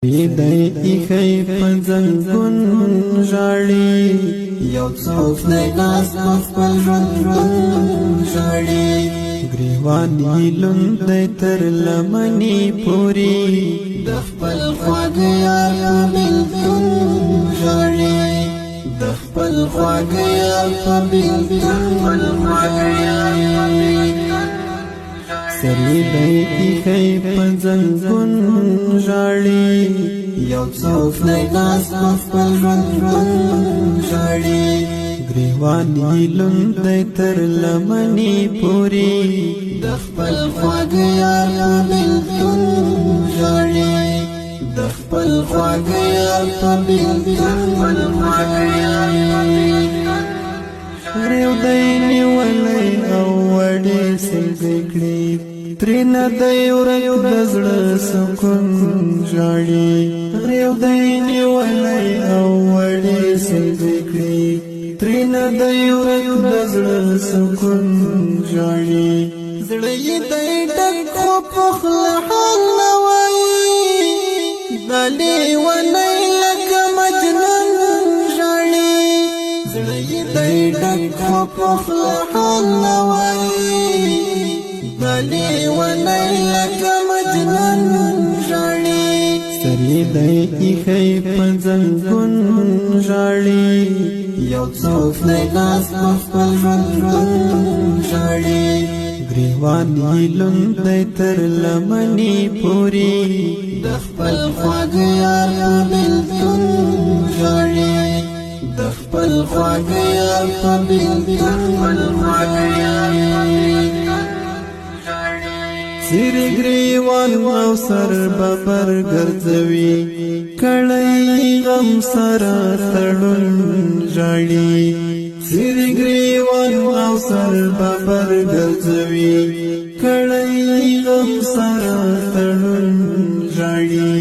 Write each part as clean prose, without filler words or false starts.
سریدای ایخی پنزنگون جاڑی یو څوک دی لاس په خپل ژوند ژاړي گریوانی لوندی تر لمنی پوری د خپل خواږه یار په بېلتون ژاړي د خپل خواږه یار په بېلتون سریدای ایخی پنزنگون جاڑی یو څوک دی لاس په خپل ژوند ژاړي گریوانی لوندی تر لمنی پوری د خپل خواږه یار په بېلتون ژاړي د خپل خواږه یار په بېلتون ریو دی نیولی او وړې سلګۍ کړي ترېنه دی ورک د زړه سکون ژاړي ریو دی نیولی او وړې سلګۍ کړي ترېنه دی ورک د زړه سکون ژاړي زړه یې دی ډک خو په خوله حال نه وایي دا لیونی لکه مجنون ژاړي زړه یې دی ډک خو په خوله حال نه وایي دا لیونی لکه مجنون ژاړي سریدای ایخی پنزنگون ژاړي یو څوک دی لاس په خپل ژوند ژاړي گریوانی لوندی تر لمنی پوری د خپل خواږه یار په بېلتون ژاړي د خپل خواږه یار په بېلتون سری گریوان او سر ببر ګرځوي کړي غم سره تړون ژاړي سری گریوان او سر ببر ګرځوي کړي غم سره تړون ژاړي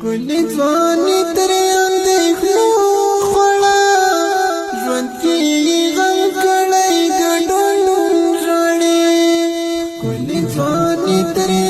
کلی ځواني ترې اندېښنو خوړه ژوند کې یې غم کړی ګډون ژاړي کلی ځواني ترې